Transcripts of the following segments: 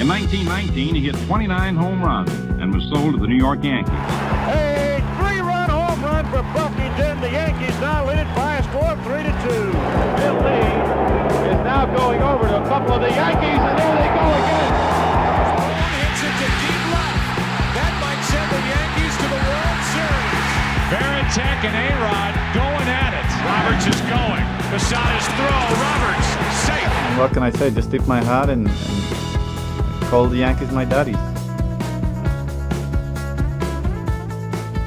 In 1919, he hit 29 home runs and was sold to the New York Yankees. A three-run home run for Buffington. The Yankees now lead it by a score of 3-2. Bill Lee is now going over to a couple of the Yankees, and there they go again. Ball hits it to deep left. That might send the Yankees to the World Series. Varitek and A-Rod going at it. Roberts is going. Posada's throw. Roberts safe. And what can I say? Just tip my hat and call the Yankees my daddies.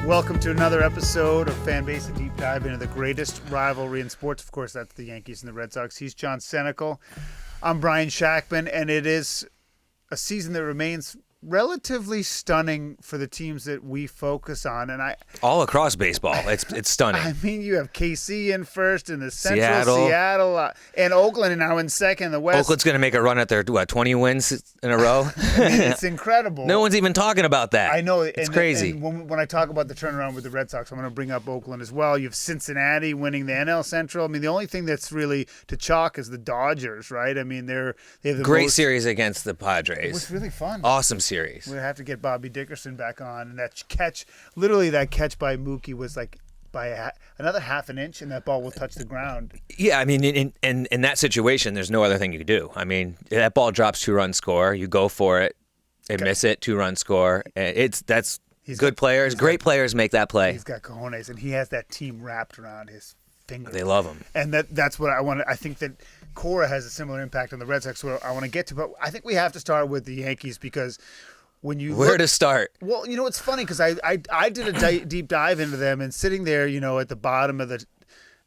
Welcome to another episode of Fanbase, a deep dive into the greatest rivalry in sports. Of course, that's the Yankees and the Red Sox. He's John Senecal. I'm Brian Shackman, and it is a season that remains relatively stunning for the teams that we focus on. And all across baseball, it's stunning. I mean, you have KC in first, in the Central, Seattle, and Oakland now in second in the West. Oakland's going to make a run at their 20 wins in a row. I mean, it's incredible. No one's even talking about that. I know. It's crazy. And when I talk about the turnaround with the Red Sox, I'm going to bring up Oakland as well. You have Cincinnati winning the NL Central. I mean, the only thing that's really to chalk is the Dodgers, right? I mean, they have the great series against the Padres. It was really fun. Awesome series. We have to get Bobby Dickerson back on, and that catch by Mookie was like by another half an inch, and that ball will touch the ground. Yeah, I mean, in that situation, there's no other thing you could do. I mean, that ball drops 2-run score, you go for it, they miss it, 2-run score. That's good players, great players make that play. He's got cojones, and he has that team wrapped around his finger. They love him, and that's what I want. I think that Cora has a similar impact on the Red Sox. So I want to get to, but I think we have to start with the Yankees because. Where to start? Well, you know, it's funny because I did a deep dive into them, and sitting there, you know, at the bottom of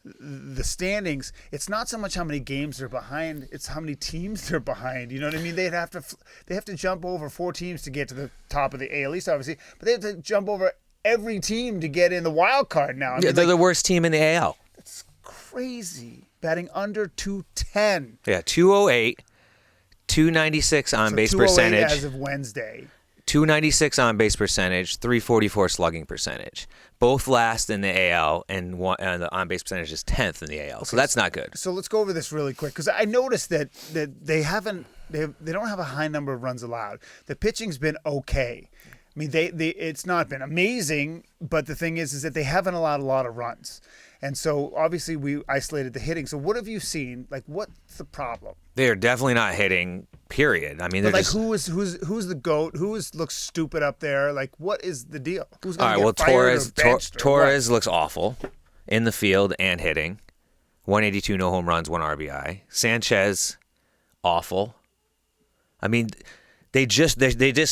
the standings, it's not so much how many games they're behind, it's how many teams they're behind. You know what I mean? They have to jump over 4 teams to get to the top of the AL East, obviously, but they have to jump over every team to get in the wild card now. I mean, they're the worst team in the AL. It's crazy. Batting under 210. Yeah, 208, 296 on base percentage as of Wednesday. 296 on base percentage, 344 slugging percentage. Both last in the AL, and the on base percentage is 10th in the AL. Okay, so that's not good. So let's go over this really quick because I noticed that they don't have a high number of runs allowed. The pitching's been okay. I mean, it's not been amazing, but the thing is that they haven't allowed a lot of runs. And so, obviously, we isolated the hitting. So, what have you seen? Like, what's the problem? They are definitely not hitting, period. I mean, they're like, who's the GOAT? Who looks stupid up there? Like, what is the deal? Who's going to get fired or benched? Torres looks awful in the field and hitting. 182, no home runs, 1 RBI. Sanchez, awful. I mean, they just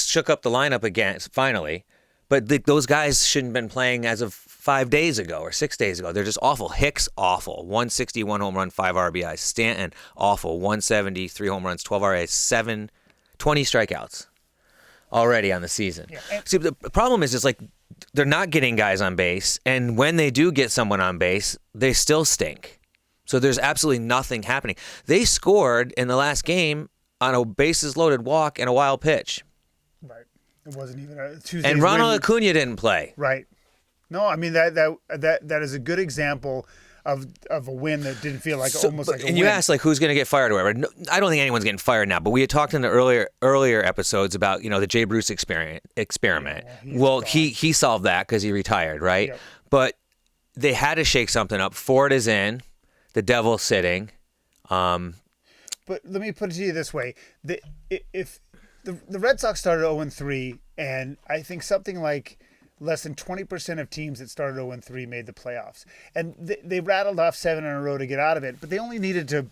shook up the lineup again, finally. But those guys shouldn't have been playing as of 5 days ago or 6 days ago. They're just awful. Hicks, awful. 161 home run, 5 RBIs. Stanton, awful. 170, 3 home runs, 12 RBIs, 20 strikeouts already on the season. Yeah. See, the problem is like they're not getting guys on base, and when they do get someone on base, they still stink. So there's absolutely nothing happening. They scored in the last game on a bases-loaded walk and a wild pitch. Right. It wasn't even a Tuesday. And Ronald Acuna didn't play. Right. No, I mean that is a good example of a win that didn't feel like almost like a win. And you asked like who's going to get fired or whatever. No, I don't think anyone's getting fired now. But we had talked in the earlier episodes about the Jay Bruce experiment. Well, he solved that because he retired, right? Yep. But they had to shake something up. Ford is in, the Devil's sitting. But let me put it to you this way: if the Red Sox started 0-3, and I think something like less than 20% of teams that started 0-3 made the playoffs. And they rattled off 7 in a row to get out of it, but they only needed to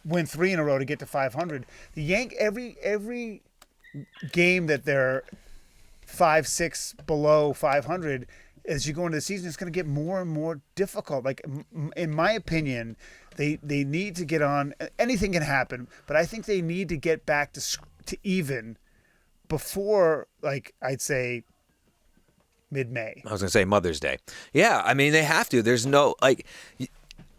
win 3 in a row to get to 500. Every game that they're 5-6 below 500, as you go into the season, it's going to get more and more difficult. Like, in my opinion, they need to get on. Anything can happen, but I think they need to get back to even before, like, I'd say mid-May. I was going to say Mother's Day. Yeah, I mean, they have to. There's no, like,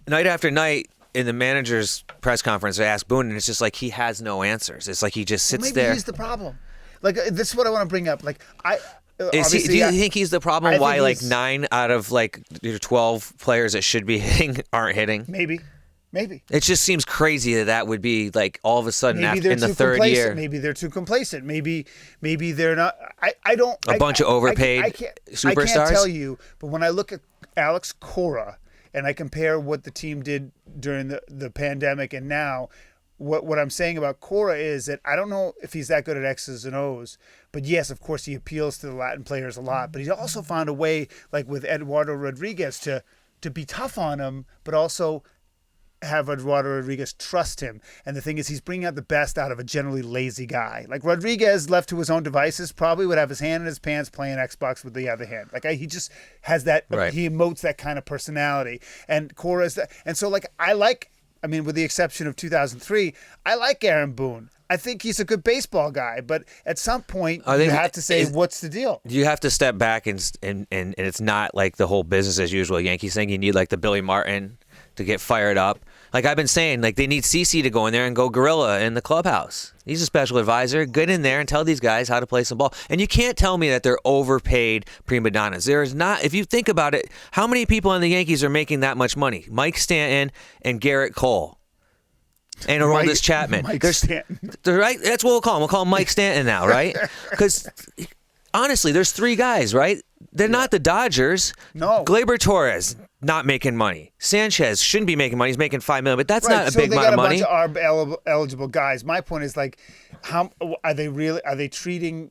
night after night in the manager's press conference, they ask Boone, and it's just like he has no answers. It's like he just sits there. Maybe he's the problem. Like, this is what I want to bring up. Like, do you think he's the problem? Why 9 out of 12 players that should be hitting aren't hitting? Maybe. Maybe. It just seems crazy that would be like all of a sudden Maybe in the too third complacent. year. Maybe they're too complacent. Maybe they're not. I don't. A bunch of overpaid superstars? I can't tell you, but when I look at Alex Cora and I compare what the team did during the pandemic and now, what I'm saying about Cora is that I don't know if he's that good at X's and O's, but yes, of course, he appeals to the Latin players a lot. But he's also found a way, like with Eduardo Rodriguez, to be tough on him, but also have Eduardo Rodriguez trust him. And the thing is, he's bringing out the best out of a generally lazy guy. Like Rodriguez, left to his own devices, probably would have his hand in his pants playing Xbox with the other hand. Like he just has that. Right. He emotes that kind of personality. And Cora's that. And so, I mean, with the exception of 2003, I like Aaron Boone. I think he's a good baseball guy, but at some point you have to say, what's the deal? You have to step back and it's not like the whole business as usual Yankees thing. You need like the Billy Martin to get fired up. Like I've been saying, like they need CeCe to go in there and go gorilla in the clubhouse. He's a special advisor. Get in there and tell these guys how to play some ball. And you can't tell me that they're overpaid prima donnas. There is not. If you think about it, how many people on the Yankees are making that much money? Mike Stanton and Garrett Cole. And Aroldis Chapman. Mike Stanton. Right? That's what we'll call him. We'll call him Mike Stanton now, right? Because honestly, there's three guys, right? They're not the Dodgers. No. Gleyber Torres, not making money. Sanchez shouldn't be making money. He's making $5 million, but that's not a so big they amount got of money. a bunch of ARB eligible guys. My point is like, how are they really? Are they treating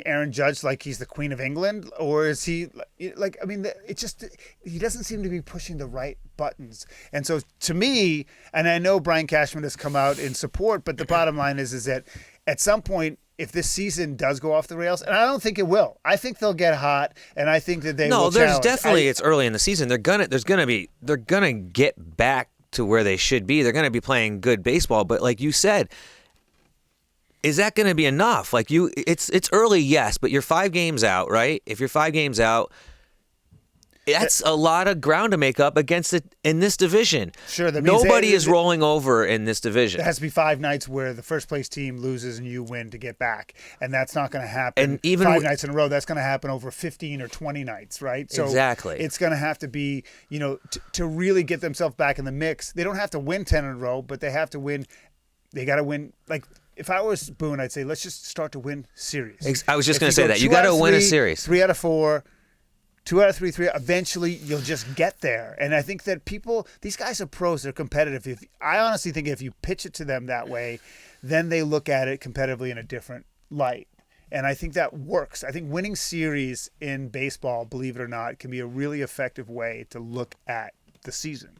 Aaron Judge like he's the Queen of England, or is he like? I mean, it just he doesn't seem to be pushing the right buttons. And so to me, and I know Brian Cashman has come out in support, but the bottom line is that at some point, if this season does go off the rails, and I don't think it will, I think they'll get hot, and I think that they will there's challenge. definitely it's early in the season. They're gonna get back to where they should be. They're gonna be playing good baseball, but like you said, is that going to be enough? Like it's early, yes, but you're 5 games out, right? If you're 5 games out, that's a lot of ground to make up against it in this division. Sure, that means nobody is rolling over in this division. There has to be 5 nights where the first place team loses and you win to get back, and that's not going to happen. And even 5 nights in a row, that's going to happen over 15 or 20 nights, right? So exactly. It's going to have to be, to really get themselves back in the mix. They don't have to win 10 in a row, but they have to win. They got to win like. If I was Boone, I'd say let's just start to win series. I was just going to say that. You got to win a series. 3 out of 4, 2 out of 3. Eventually, you'll just get there. And I think that these guys are pros. They're competitive. I honestly think if you pitch it to them that way, then they look at it competitively in a different light. And I think that works. I think winning series in baseball, believe it or not, can be a really effective way to look at the season.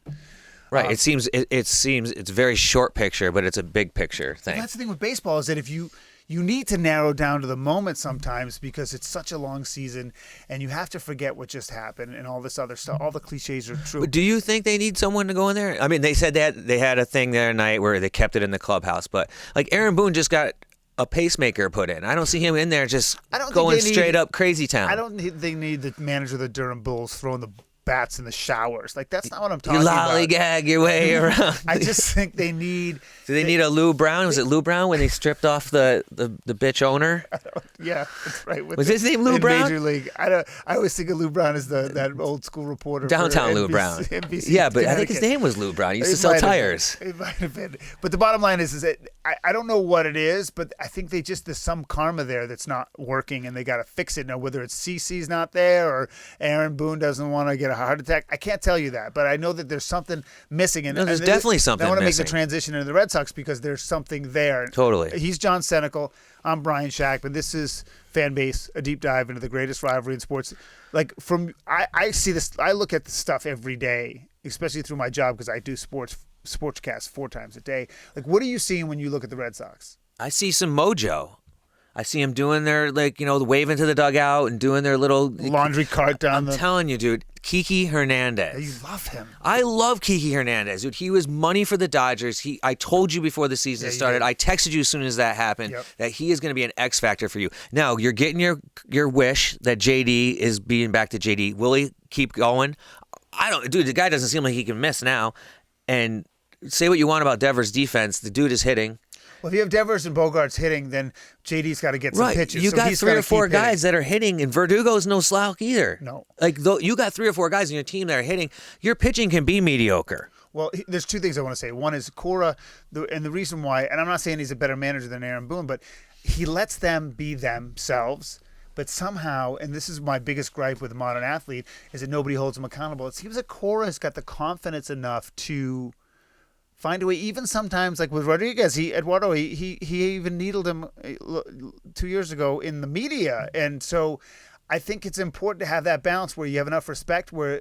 Right. It seems it's a very short picture, but it's a big picture thing. That's the thing with baseball is that if you need to narrow down to the moment sometimes because it's such a long season and you have to forget what just happened and all this other stuff. All the cliches are true. But do you think they need someone to go in there? I mean, they said that they had a thing the other night where they kept it in the clubhouse, but like Aaron Boone just got a pacemaker put in. I don't see him in there just going straight up crazy town. I don't think they need the manager of the Durham Bulls throwing the bats in the showers. Like, that's not what I'm talking about. You lollygag your way around. I just think they need... Do they need a Lou Brown? Was it Lou Brown when they stripped off the bitch owner? Yeah, that's right. Was his name Lou Brown? Major League. I always think of Lou Brown as that old school reporter. Downtown for Lou Brown. NBC, yeah, but I think his name was Lou Brown. He used to sell tires. It might have been. But the bottom line is that I don't know what it is, but I think there's some karma there that's not working, and they got to fix it now. Whether it's CeCe's not there or Aaron Boone doesn't want to get a heart attack, I can't tell you that, but I know that there's something missing. And there's definitely something I want to missing. make the transition into the Red Sox because there's something there. Totally. He's John Senecal. I'm Brian Shack, but this is Fan Base, a deep dive into the greatest rivalry in sports. Like I see this. I look at this stuff every day, especially through my job because I do sportscasts 4 times a day. Like, what are you seeing when you look at the Red Sox? I see some mojo. I see them doing their, waving to the dugout and doing their little laundry cart down I'm telling you, dude, Kiki Hernandez. You love him. I love Kiki Hernandez, dude. He was money for the Dodgers. I told you before the season started. I texted you as soon as that happened that he is going to be an X factor for you. Now, you're getting your wish that JD is being back to JD. Will he keep going? Dude, the guy doesn't seem like he can miss now. And say what you want about Devers' defense, the dude is hitting. Well, if you have Devers and Bogarts hitting, then JD's got to get some pitches. You got 3 or 4 guys hitting. that are hitting, and Verdugo's no slouch either. No. You got 3 or 4 guys on your team that are hitting. Your pitching can be mediocre. Well, there's two things I want to say. One is Cora, and the reason why, and I'm not saying he's a better manager than Aaron Boone, but he lets them be themselves. But somehow, and this is my biggest gripe with a modern athlete, is that nobody holds him accountable. It seems like Cora has got the confidence enough to find a way. Even sometimes, like with Rodriguez, Eduardo, he even needled him 2 years ago in the media, and so I think it's important to have that balance where you have enough respect where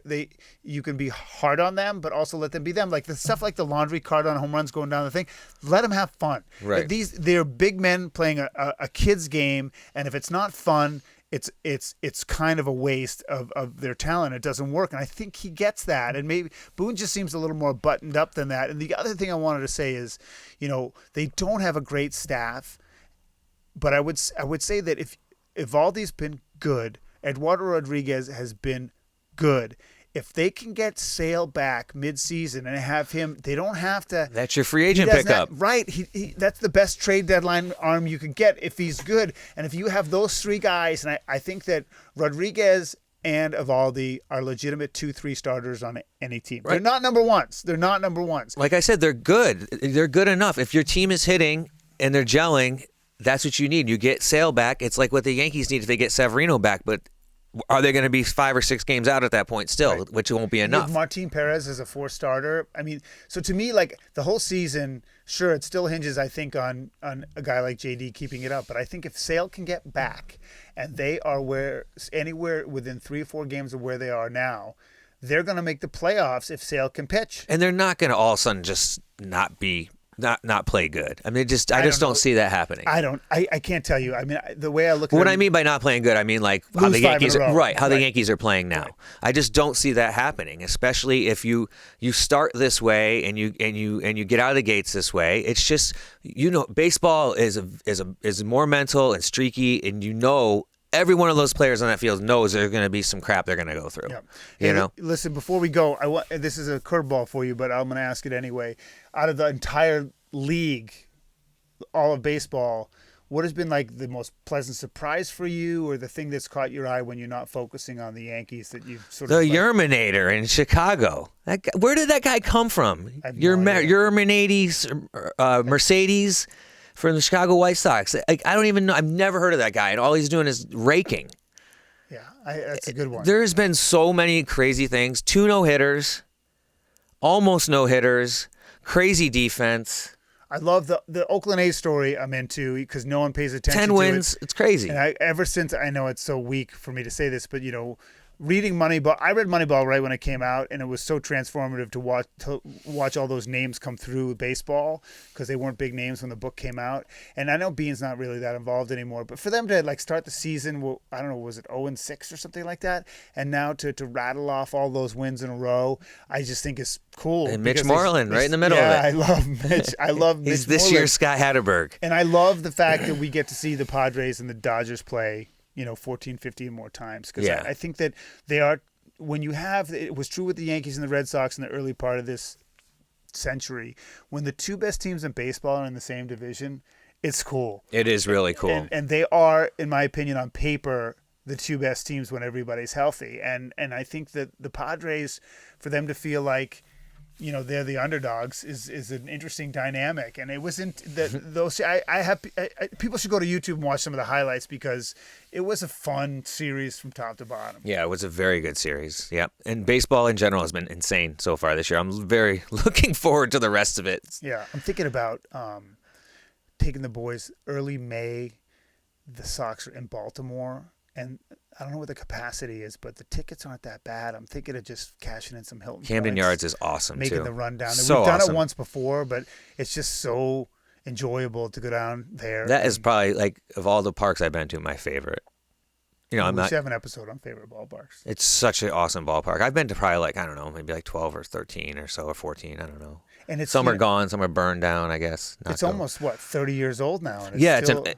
you can be hard on them, but also let them be them. Like the stuff like the laundry cart on home runs going down the thing, let them have fun. Right. They're big men playing a kid's game, and if it's not fun, it's kind of a waste of their talent. It doesn't work, and I think he gets that. And maybe Boone just seems a little more buttoned up than that. And the other thing I wanted to say is, they don't have a great staff, but I would say that if Evaldi's been good, Eduardo Rodriguez has been good. If they can get Sale back mid-season and have him, they don't have to. That's your free agent pickup. Right. That's the best trade deadline arm you can get if he's good. And if you have those three guys, and I think that Rodriguez and Evaldi are legitimate 2-3 starters on any team. Right. They're not number ones. Like I said, they're good. They're good enough. If your team is hitting and they're gelling, that's what you need. You get Sale back. It's like what the Yankees need if they get Severino back, but are they going to be 5 or 6 games out at that point still, right, which won't be enough? With Martin Perez as a 4 starter. I mean, so to me, like the whole season, sure, it still hinges, I think, on a guy like JD keeping it up. But I think if Sale can get back and they are anywhere within 3 or 4 games of where they are now, they're going to make the playoffs if Sale can pitch. And they're not going to all of a sudden just not play good. I mean, I just don't see that happening. I can't tell you. I mean, the way I look at what I mean by not playing good, I mean like how the Yankees the Yankees are playing now. Right. I just don't see that happening, especially if you start this way and you get out of the gates this way. It's just, baseball is more mental and streaky, and every one of those players on that field knows there's going to be some crap they're going to go through. Yeah. Listen, before we go, this is a curveball for you, but I'm going to ask it anyway. Out of the entire league, all of baseball, what has been like the most pleasant surprise for you, or the thing that's caught your eye when you're not focusing on the Yankees that you've sort of? The Yerminator in Chicago. Where did that guy come from? Yerminator, Mercedes. For the Chicago White Sox. I don't even know. I've never heard of that guy, and all he's doing is raking. Yeah, that's a good one. There's been so many crazy things. 2 no-hitters, almost no-hitters, crazy defense. I love the Oakland A's story I'm into because no one pays attention to it. 10 wins. It's crazy. And ever since, I know it's so weak for me to say this, but, reading Moneyball, I read Moneyball right when it came out, and it was so transformative to watch all those names come through baseball because they weren't big names when the book came out. And I know Bean's not really that involved anymore, but for them to start the season, I don't know, was it 0-6 or something like that? And now to rattle off all those wins in a row, I just think is cool. And Mitch Moreland right in the middle of it. I love Mitch. I love Mitch. He's this year's Scott Hatterberg. And I love the fact that we get to see the Padres and the Dodgers play 14, 15 more times. Because I think that they are, when you have, it was true with the Yankees and the Red Sox in the early part of this century, when the 2 best teams in baseball are in the same division, it's cool. It is really cool. And they are, in my opinion, on paper, the 2 best teams when everybody's healthy. And I think that the Padres, for them to feel like, they're the underdogs is an interesting dynamic. And it wasn't those. People should go to YouTube and watch some of the highlights because it was a fun series from top to bottom. Yeah, it was a very good series. Yep. And baseball in general has been insane so far this year. I'm very looking forward to the rest of it. Yeah, I'm thinking about taking the boys early May. The Sox are in Baltimore. And I don't know what the capacity is, but the tickets aren't that bad. I'm thinking of just cashing in some Hilton Camden points, Yards is awesome, making too. the run down. So We've done awesome. it once before, but it's just so enjoyable to go down there. That is probably, of all the parks I've been to, my favorite. We should have an episode on favorite ballparks. It's such an awesome ballpark. I've been to probably maybe 12 or 13 or so, or 14, I don't know. And some are gone, some are burned down, I guess. It's almost 30 years old now. And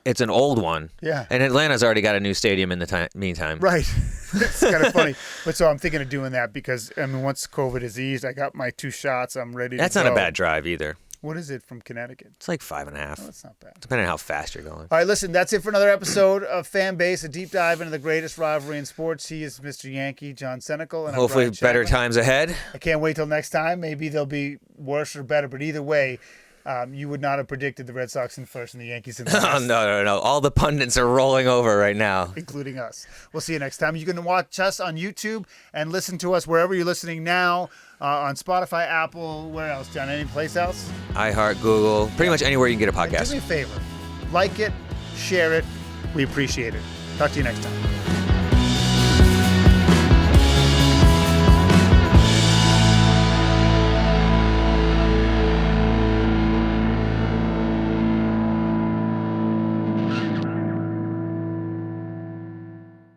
it's an old one. Yeah. And Atlanta's already got a new stadium in the meantime. Right. It's kind of funny. But so I'm thinking of doing that because once COVID is eased, I got my 2 shots. I'm ready. That's to go. not a bad drive either. What is it from Connecticut? It's like 5.5. Oh, that's not bad. Depending on how fast you're going. All right, listen, that's it for another episode of Fan Base, a deep dive into the greatest rivalry in sports. He is Mr. Yankee, John Senecal. And I'm Hopefully Brian better Chapman. times ahead. I can't wait till next time. Maybe they'll be worse or better, but either way, you would not have predicted the Red Sox in first and the Yankees in Oh, last. no. All the pundits are rolling over right now. Including us. We'll see you next time. You can watch us on YouTube and listen to us wherever you're listening now, on Spotify, Apple, where else, John? Any place else? iHeart, Google, pretty much anywhere you can get a And do podcast. me a favor. Like it, share it. We appreciate it. Talk to you next time.